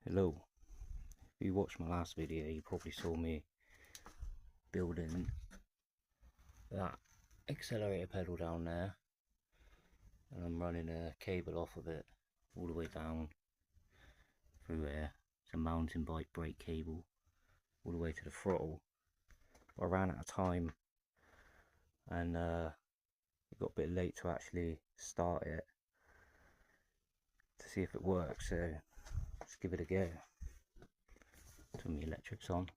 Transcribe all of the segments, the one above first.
Hello, if you watched my last video you probably saw me building that accelerator pedal down there, and I'm running a cable off of it all the way down through here. It's a mountain bike brake cable all the way to the throttle. I ran out of time and it got a bit late to actually start it to see if it works, so let's give it a go. Turn the electrics on.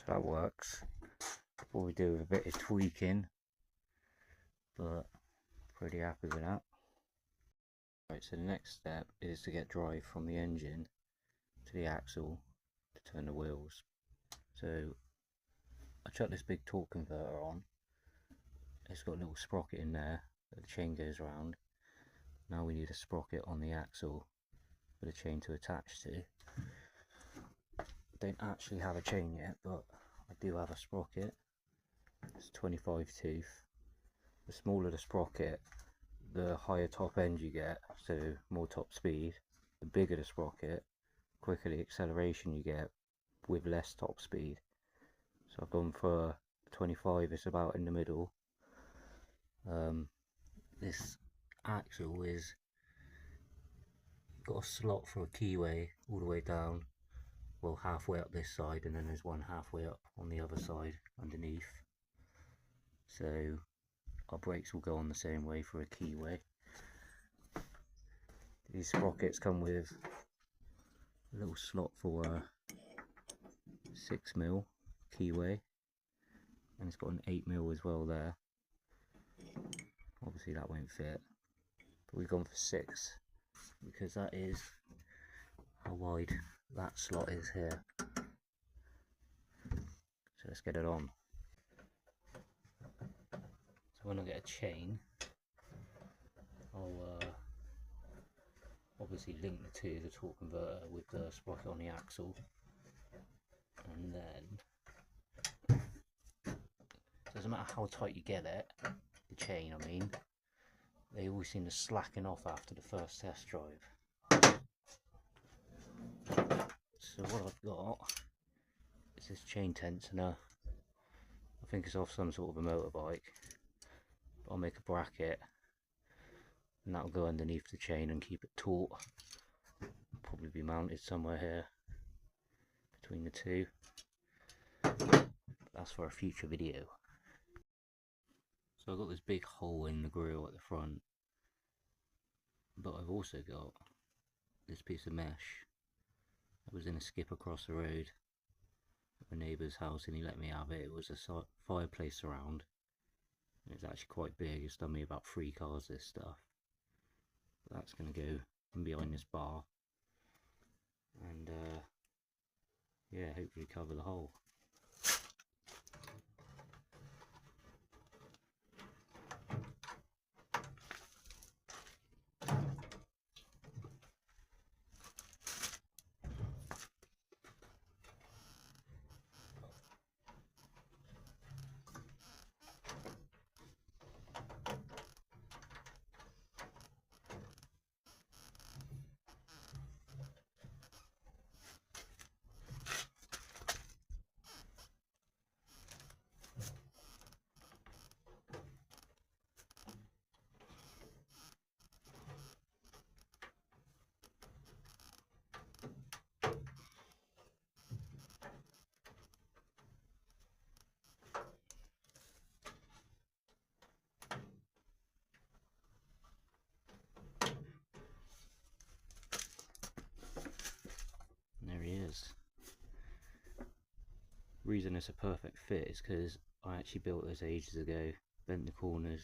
So that works. All we do with a bit of tweaking, but pretty happy with that. Right, so the next step is to get drive from the engine to the axle to turn the wheels. So I chucked this big torque converter on. It's got a little sprocket in there that the chain goes around. Now we need a sprocket on the axle for the chain to attach to. Don't actually have a chain yet, but I do have a sprocket. It's 25 tooth. The smaller the sprocket, the higher top end you get, so more top speed. The bigger the sprocket, quicker the acceleration you get with less top speed. So I've gone for 25, it's about in the middle. This axle is got a slot for a keyway all the way down, well, halfway up this side, and then there's one halfway up on the other side underneath. So our brakes will go on the same way for a keyway. These sprockets come with a little slot for a 6mm keyway, and it's got an 8mm as well there. Obviously that won't fit, but we've gone for 6 because that is how wide that slot is here. So let's get it on. So when I get a chain, I'll obviously link the two, the torque converter with the sprocket on the axle, and then it doesn't matter how tight you get it, the chain I mean, they always seem to slacken off after the first test drive. So what I've got is this chain tensioner. I think it's off some sort of a motorbike. But I'll make a bracket and that'll go underneath the chain and keep it taut. Probably be mounted somewhere here between the two. That's for a future video. So I've got this big hole in the grille at the front, but I've also got this piece of mesh. I was in a skip across the road at my neighbour's house and he let me have it. It was a fireplace surround. It's actually quite big. It's done me about 3 cars, this stuff. That's going to go in behind this bar and yeah, hopefully cover the hole. reason it's a perfect fit is because I actually built this ages ago, bent the corners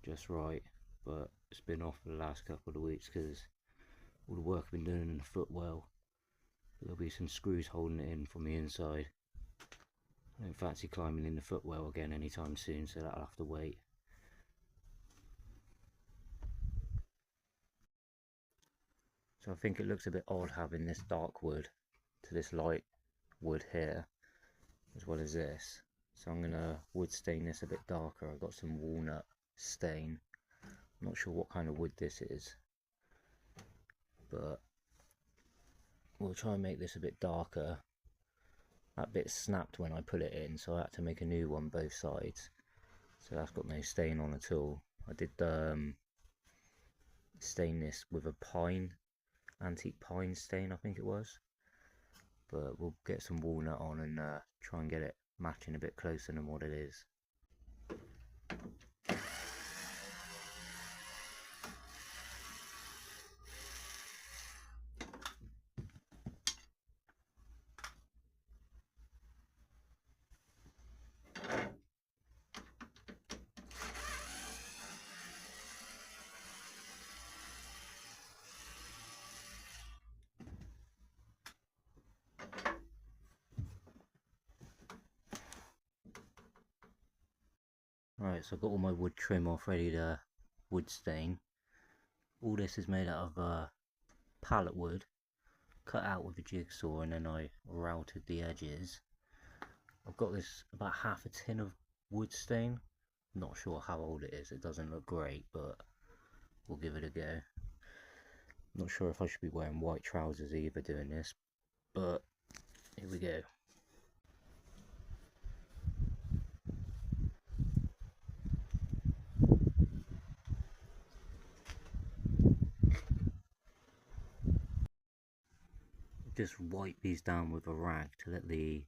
just right, but it's been off for the last couple of weeks because all the work I've been doing in the footwell. There'll be some screws holding it in from the inside. I don't fancy climbing in the footwell again anytime soon, so that'll have to wait. So I think it looks a bit odd having this dark wood to this light wood here, as well as this. So I'm gonna wood stain this a bit darker. I've got some walnut stain. I'm not sure what kind of wood this is, but we'll try and make this a bit darker. That bit snapped when I put it in, so I had to make a new one both sides. So that's got no stain on at all. I did stain this with a pine, antique pine stain I think it was. But we'll get some walnut on and try and get it matching a bit closer than what it is. Right, so I've got all my wood trim off ready to wood stain. All this is made out of pallet wood, cut out with a jigsaw, and then I routed the edges. I've got this about half a tin of wood stain. Not sure how old it is, it doesn't look great, but we'll give it a go. Not sure if I should be wearing white trousers either doing this, but here we go. Just wipe these down with a rag to let the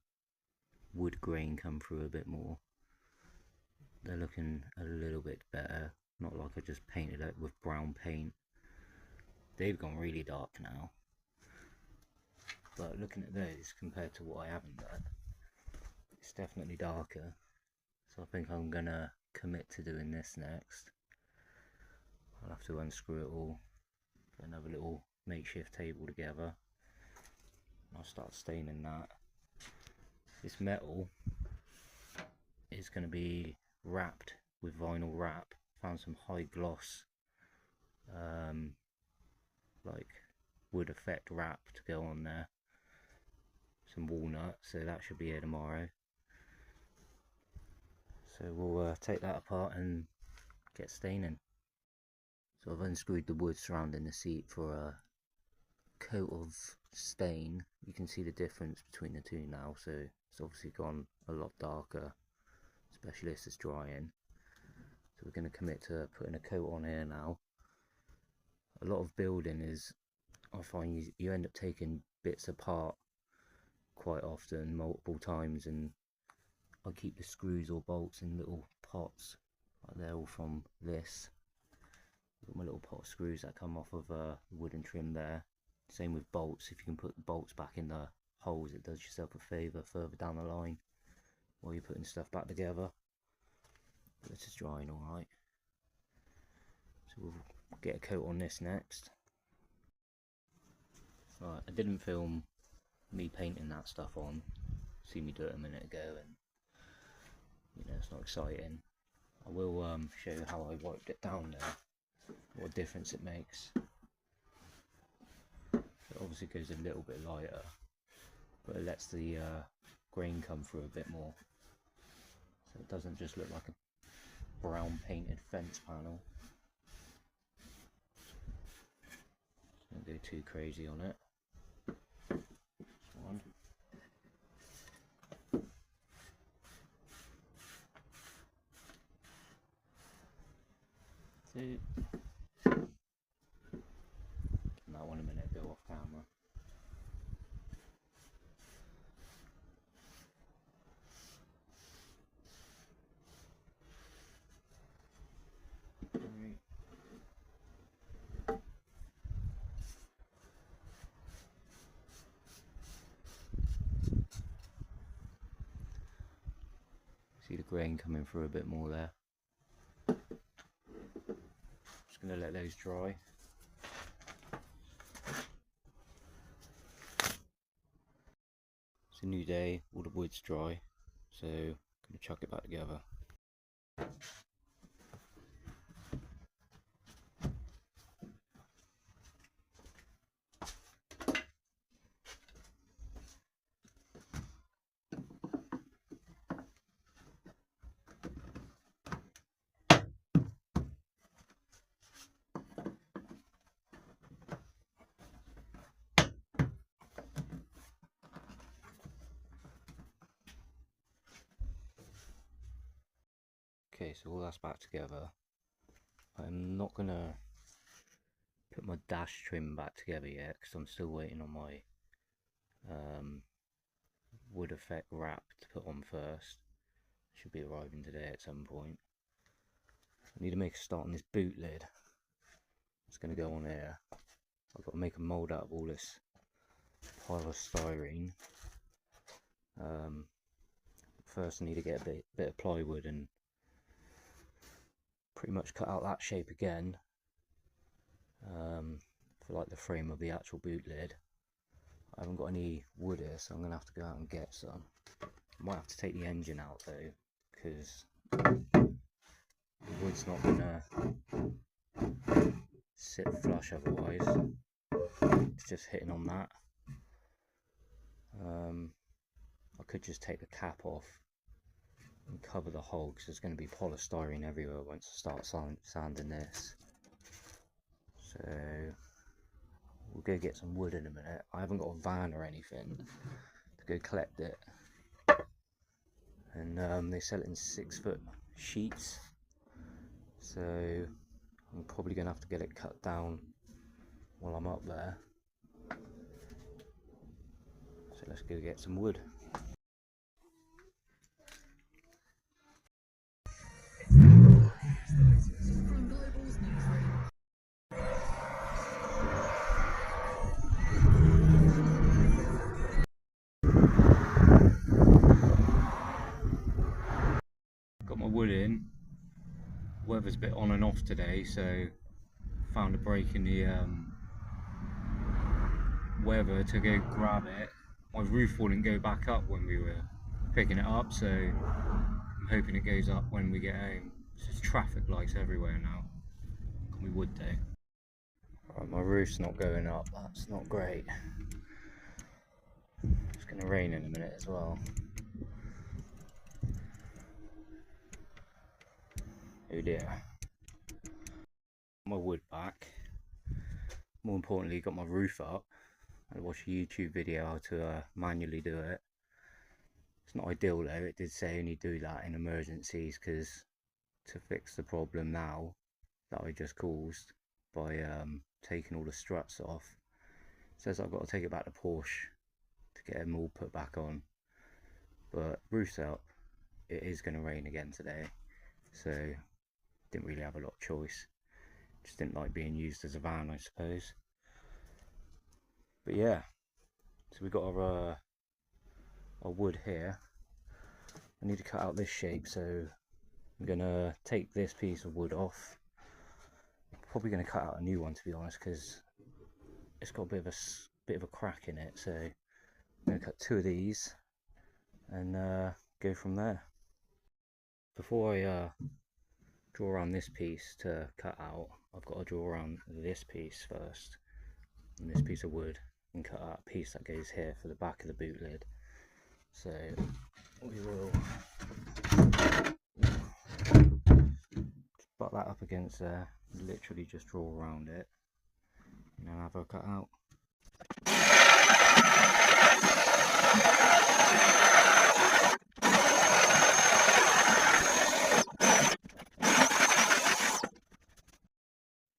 wood grain come through a bit more. They're looking a little bit better, not like I just painted it with brown paint. They've gone really dark now, but looking at those compared to what I haven't done, it's definitely darker. So I think I'm gonna commit to doing this next. I'll have to unscrew it all, get another little makeshift table together. I'll start staining that. This metal is going to be wrapped with vinyl wrap. Found some high gloss like wood effect wrap to go on there. Some walnut, so that should be here tomorrow. So we'll take that apart and get staining. So I've unscrewed the wood surrounding the seat for a coat of stain. You can see the difference between the two now, so it's obviously gone a lot darker, especially as it's drying. So we're going to commit to putting a coat on here now. A lot of building is, I find you end up taking bits apart quite often, multiple times, and I keep the screws or bolts in little pots, like they're all from this. Got my little pot of screws that come off of wooden trim there. Same with bolts. If you can put the bolts back in the holes, it does yourself a favour further down the line while you're putting stuff back together. This is drying alright. So we'll get a coat on this next. Right, I didn't film me painting that stuff on. See me do it a minute ago, and you know, it's not exciting. I will show you how I wiped it down there, what difference it makes. It obviously goes a little bit lighter, but it lets the grain come through a bit more, so it doesn't just look like a brown painted fence panel. Don't go too crazy on it. One. Two. That one a minute, go off camera. Three. See the grain coming through a bit more there. Just going to let those dry. It's a new day, all the wood's dry, so I'm going to chuck it back together. Okay, so all that's back together. I'm not gonna put my dash trim back together yet because I'm still waiting on my wood effect wrap to put on first. Should be arriving today at some point. I need to make a start on this boot lid. It's gonna go on here. I've got to make a mould out of all this polystyrene. First I need to get a bit of plywood and pretty much cut out that shape again for like the frame of the actual boot lid. I haven't got any wood here, so I'm gonna have to go out and get some. I might have to take the engine out though, because the wood's not gonna sit flush otherwise. It's just hitting on that. I could just take the cap off and cover the hole because there's going to be polystyrene everywhere once I start sanding this. So we'll go get some wood in a minute. I haven't got a van or anything to go collect it, and they sell it in 6-foot sheets, so I'm probably going to have to get it cut down while I'm up there. So let's go get some wood. Got my wood in. Weather's a bit on and off today, so found a break in the weather to go grab it. My roof wouldn't go back up when we were picking it up, so I'm hoping it goes up when we get home. There's traffic lights everywhere now. We would do. Right, my roof's not going up, that's not great. It's going to rain in a minute as well. Oh dear. My wood back. More importantly, got my roof up. I watched a YouTube video how to manually do it. It's not ideal though. It did say only do that in emergencies, because to fix the problem now that I just caused by taking all the struts off, it says I've got to take it back to Porsche to get them all put back on. But roof's up. It is going to rain again today, so didn't really have a lot of choice. Just didn't like being used as a van, I suppose. But yeah, so we've got our wood here. I need to cut out this shape, so I'm gonna take this piece of wood off. Probably gonna cut out a new one, to be honest, because it's got a bit of a crack in it. So I'm gonna cut 2 of these and go from there. Before I draw around this piece to cut out, I've got to draw around this piece first, and this piece of wood, and cut out a piece that goes here for the back of the boot lid. So we will butt that up against there, literally just draw around it, and then have her cut out.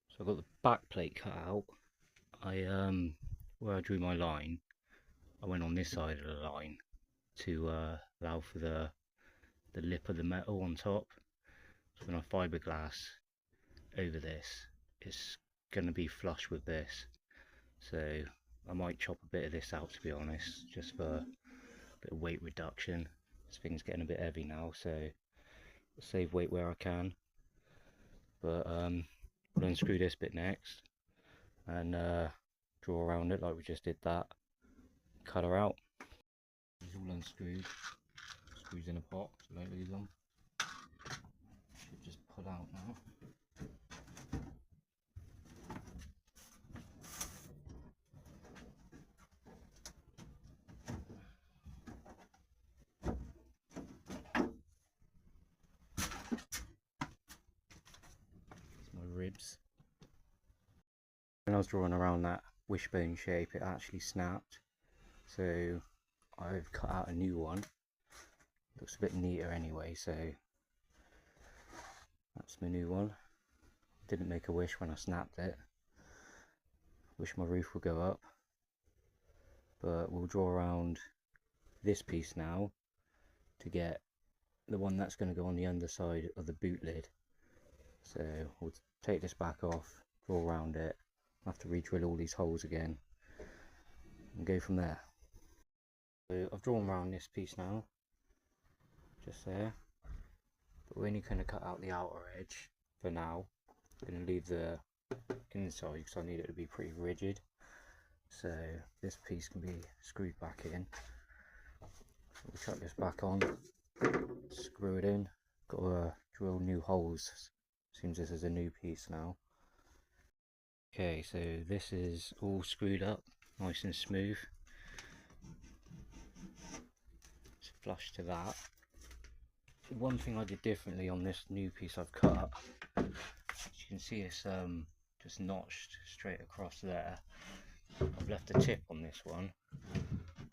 So I've got the back plate cut out. Where I drew my line, I went on this side of the line to allow for the lip of the metal on top. So when I fiberglass over this, it's going to be flush with this. So I might chop a bit of this out, to be honest, just for a bit of weight reduction. This thing's getting a bit heavy now, so I'll save weight where I can. But we'll unscrew this bit next and draw around it like we just did that. Cut her out. It's all unscrewed. Screws in a pot, so don't lose them. Should just pull out now. Ribs. When I was drawing around that wishbone shape, it actually snapped, so I've cut out a new one. Looks a bit neater anyway, so that's my new one. Didn't make a wish when I snapped it. Wish my roof would go up. But we'll draw around this piece now to get the one that's going to go on the underside of the boot lid. So we'll take this back off, draw around it. I'll have to re-drill all these holes again and go from there. So I've drawn around this piece now, just there, but we're only going to cut out the outer edge for now. I'm going to leave the inside because I need it to be pretty rigid, so this piece can be screwed back in. We'll chuck this back on, screw it in. Got to drill new holes. Seems this is a new piece now. Okay, so this is all screwed up nice and smooth. It's flush to that. One thing I did differently on this new piece I've cut, as you can see, it's just notched straight across there. I've left a tip on this one.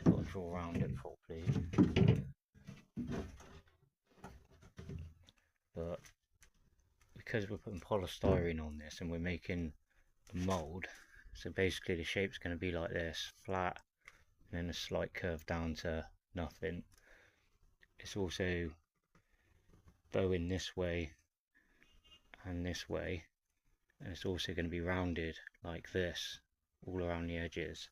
Got to draw around it properly. But because we're putting polystyrene on this and we're making a mould, so basically the shape's going to be like this, flat, and then a slight curve down to nothing. It's also bowing this way and this way, and it's also going to be rounded like this all around the edges.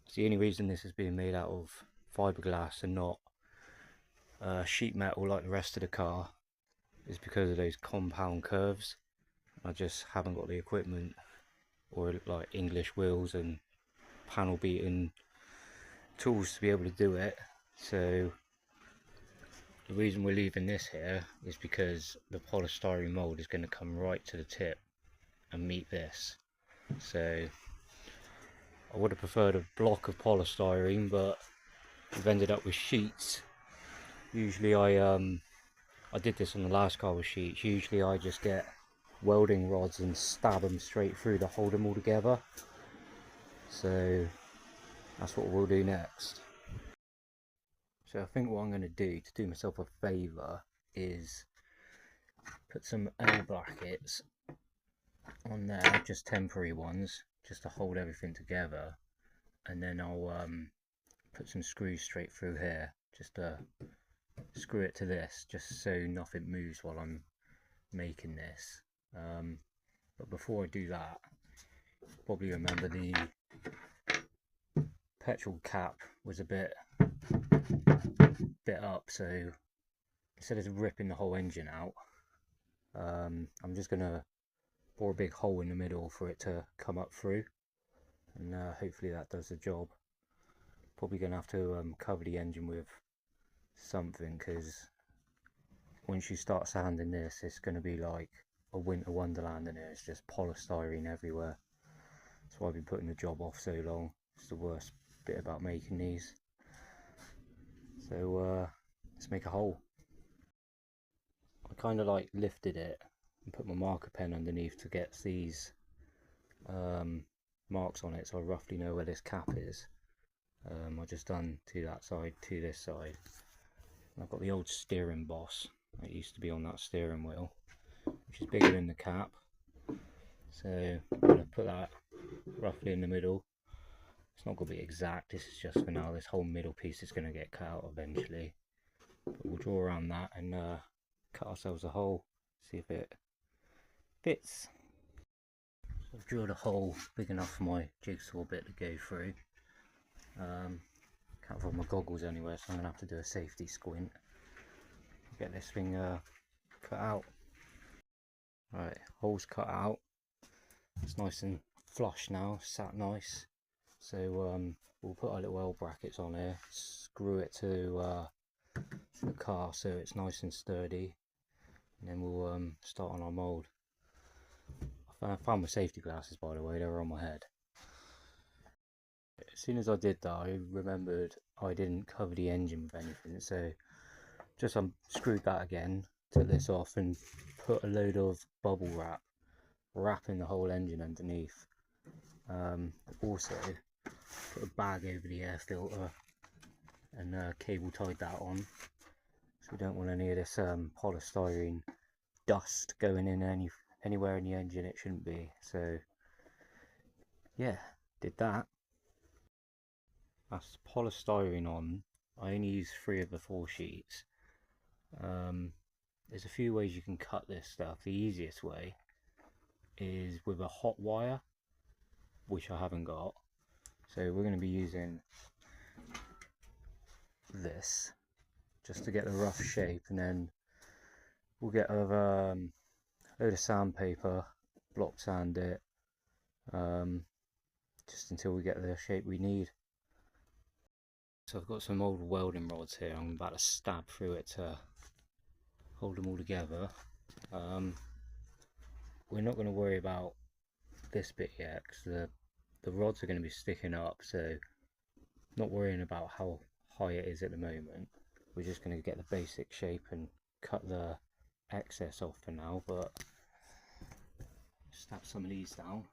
It's the only reason this is being made out of fiberglass and not sheet metal like the rest of the car is because of those compound curves. I just haven't got the equipment or like English wheels and panel beating tools to be able to do it. So the reason we're leaving this here is because the polystyrene mould is going to come right to the tip and meet this. So I would have preferred a block of polystyrene, but we've ended up with sheets. Usually I did this on the last car with sheets. Usually I just get welding rods and stab them straight through to hold them all together. So that's what we'll do next. So I think what I'm going to do myself a favour is put some air brackets on there, just temporary ones, just to hold everything together, and then I'll put some screws straight through here, just to screw it to this, just so nothing moves while I'm making this. But before I do that, probably remember the petrol cap was a bit up, so instead of ripping the whole engine out, I'm just gonna bore a big hole in the middle for it to come up through, and hopefully that does the job. Probably gonna have to cover the engine with something, because once you start sanding this, it's gonna be like a winter wonderland in here. It's just polystyrene everywhere. That's why I've been putting the job off so long. It's the worst bit about making these. So let's make a hole. I kind of like lifted it and put my marker pen underneath to get these marks on it, so I roughly know where this cap is. I've just done to that side, to this side. I've got the old steering boss that used to be on that steering wheel, which is bigger than the cap. So I'm going to put that roughly in the middle. It's not going to be exact, this is just for now. This whole middle piece is going to get cut out eventually. But we'll draw around that and cut ourselves a hole, see if it fits. So I've drilled a hole big enough for my jigsaw bit to go through. Can't find my goggles anywhere, so I'm gonna have to do a safety squint. Get this thing cut out. Right, holes cut out. It's nice and flush now, sat nice. So we'll put our little L brackets on here, screw it to the car so it's nice and sturdy, and then we'll start on our mould. I found my safety glasses, by the way, they were on my head. As soon as I did that, I remembered I didn't cover the engine with anything, so just unscrewed that again, took this off and put a load of bubble wrap, wrapping the whole engine underneath. Also put a bag over the air filter and cable tied that on, so we don't want any of this polystyrene dust going in anywhere in the engine it shouldn't be. So yeah, did that. That's polystyrene on. I only use 3 of the 4 sheets. There's a few ways you can cut this stuff. The easiest way is with a hot wire, which I haven't got, so we're going to be using this just to get the rough shape, and then we'll get a load of sandpaper, block sand it, just until we get the shape we need. So I've got some old welding rods here. I'm about to stab through it to hold them all together. We're not going to worry about this bit yet because the rods are going to be sticking up, so not worrying about how high it is at the moment. We're just going to get the basic shape and cut the excess off for now, but stab some of these down.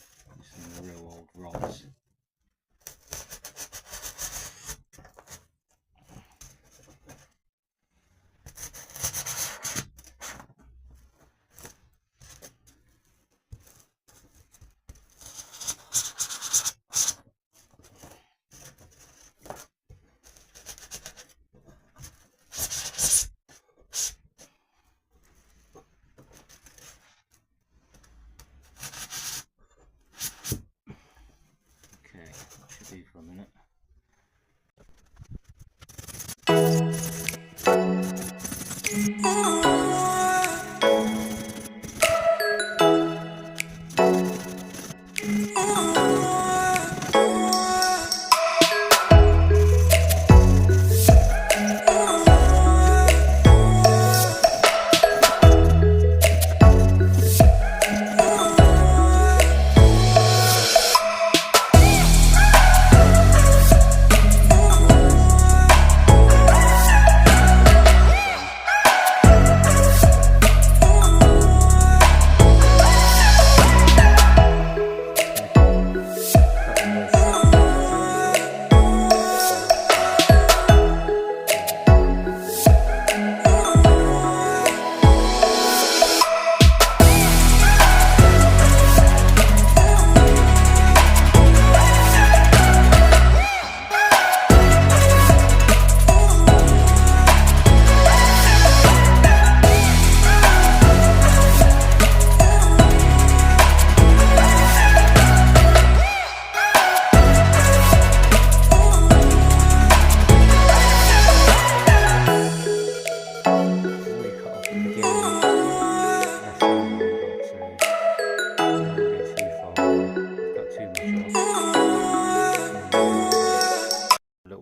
Some real old rods. For a minute.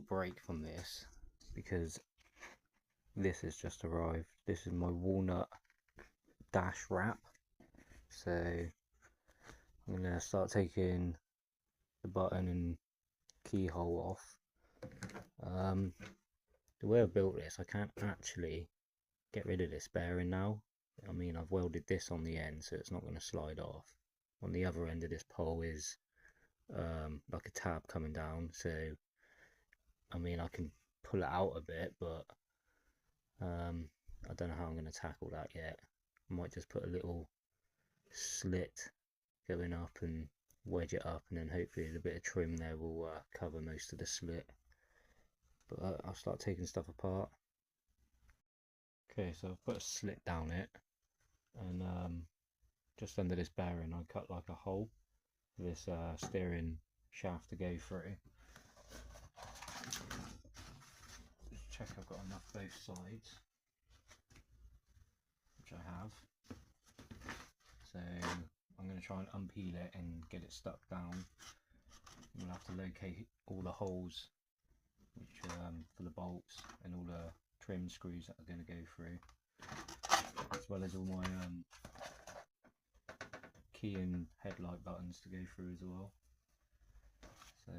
Break from this because this has just arrived. This is my walnut dash wrap, so I'm gonna start taking the button and keyhole off. The way I built this, I can't actually get rid of this bearing now. I mean, I've welded this on the end so it's not going to slide off. On the other end of this pole is like a tab coming down, so I mean I can pull it out a bit, but I don't know how I'm going to tackle that yet. I might just put a little slit going up and wedge it up, and then hopefully the bit of trim there will cover most of the slit. But I'll start taking stuff apart. Okay, so I've put a slit down it, and just under this bearing I cut like a hole for this steering shaft to go through. Just check I've got enough both sides, which I have. So I'm going to try and unpeel it and get it stuck down. We'll have to locate all the holes which for the bolts and all the trim screws that are going to go through, as well as all my key and headlight buttons to go through as well. So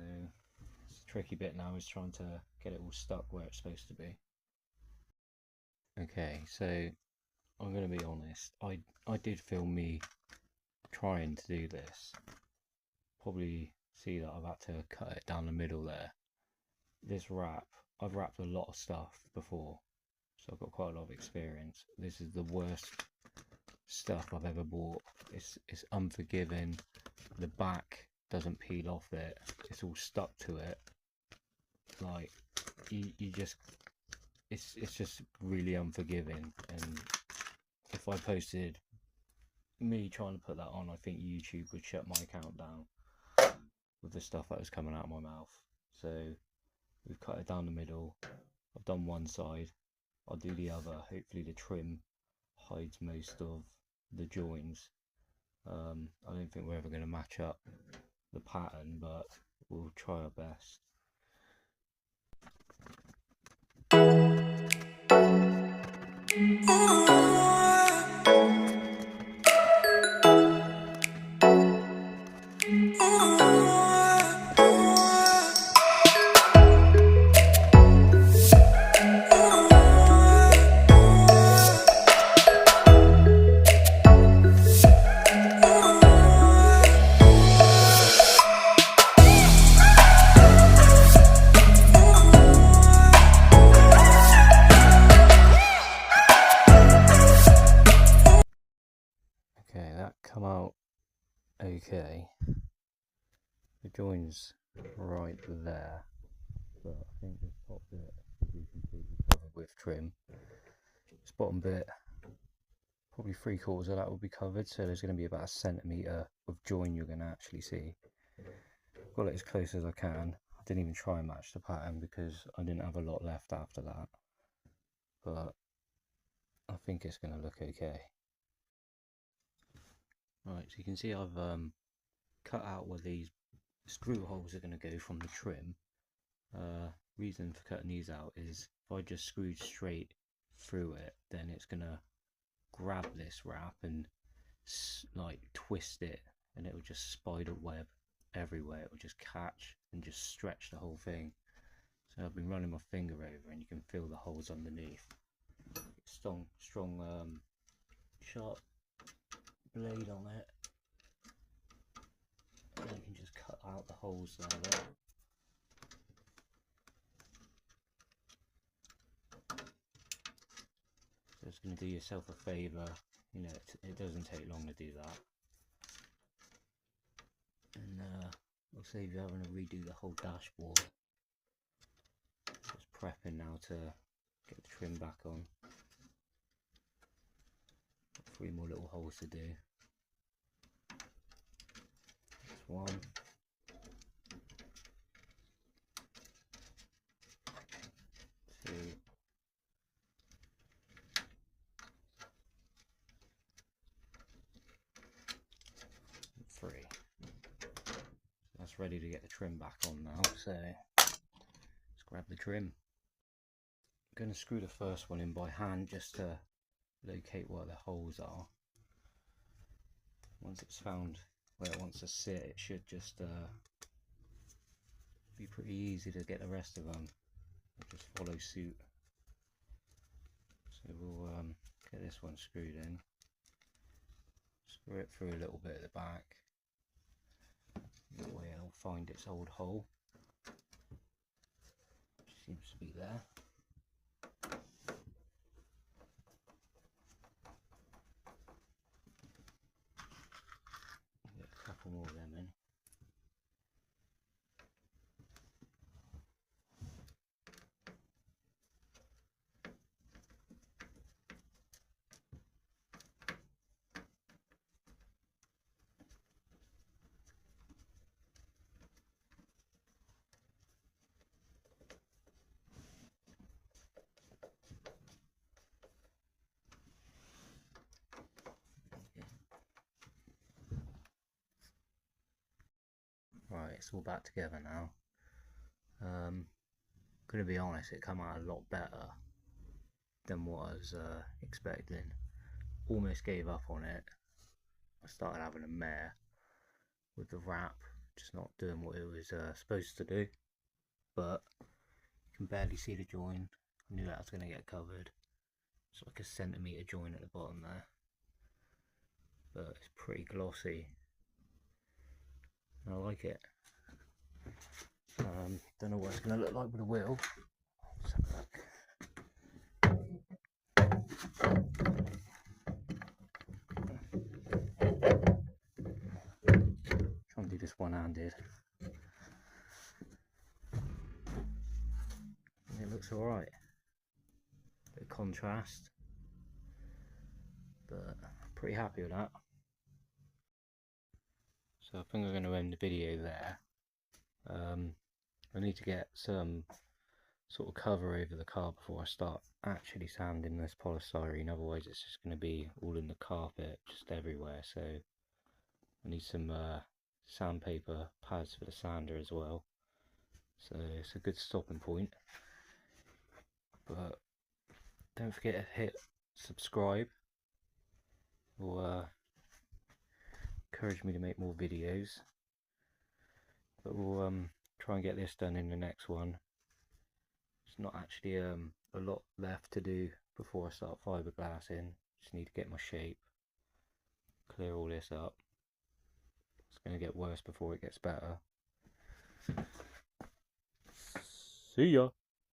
it's a tricky bit now, is trying to get it all stuck where it's supposed to be. Okay, so I'm going to be honest, I did film me trying to do this. Probably see that I've had to cut it down the middle there. This wrap, I've wrapped a lot of stuff before, so I've got quite a lot of experience. This is the worst stuff I've ever bought. It's unforgiving. The back doesn't peel off it. It's all stuck to it. Like you just, it's just really unforgiving. And if I posted me trying to put that on, I think YouTube would shut my account down with the stuff that was coming out of my mouth. So we've cut it down the middle. I've done one side, I'll do the other. Hopefully the trim hides most of the joins. I don't think we're ever going to match up the pattern, but we'll try our best. Okay, that come out okay. The join's right there, but I think this top bit will be completely covered with trim. This bottom bit, probably 3/4 of that will be covered, so there's going to be about 1 centimetre of join you're going to actually see. Got it as close as I can. I didn't even try and match the pattern because I didn't have a lot left after that, but I think it's going to look okay. Right, so you can see I've cut out where these screw holes are going to go from the trim. Reason for cutting these out is if I just screwed straight through it, then it's going to grab this wrap and like twist it, and it will just spider web everywhere. It will just catch and just stretch the whole thing. So I've been running my finger over and you can feel the holes underneath. Strong sharp blade on it, and you can just cut out the holes there. So it's going to do yourself a favour, you know, it doesn't take long to do that, and it'll save you having to redo the whole dashboard. Just prepping now to get the trim back on. 3 more little holes to do. That's 1. 2. 3. That's ready to get the trim back on now, so let's grab the trim. I'm going to screw the first one in by hand just to locate where the holes are. Once it's found where it wants to sit, it should just be pretty easy to get the rest of them. Just follow suit. So we'll get this one screwed in, screw it through a little bit at the back, that way it'll find its old hole, which seems to be there. Get a couple more of them in. it's all back together now. Gonna be honest, it came out a lot better than what I was expecting. Almost gave up on it. I started having a mare with the wrap, just not doing what it was supposed to do. But you can barely see the join. I knew that was going to get covered. It's like a centimetre join at the bottom there, but it's pretty glossy. I like it. Don't know what it's going to look like with a wheel. Let's have a look. Try and do this one-handed. It looks alright. Bit of contrast, but I'm pretty happy with that. So I think I'm going to end the video there. I need to get some sort of cover over the car before I start actually sanding this polystyrene, otherwise it's just going to be all in the carpet, just everywhere. So I need some sandpaper pads for the sander as well, so it's a good stopping point. But don't forget to hit subscribe, or encourage me to make more videos. But we'll try and get this done in the next one. There's not actually a lot left to do before I start fiberglass in. Just need to get my shape, clear all this up. It's going to get worse before it gets better. See ya.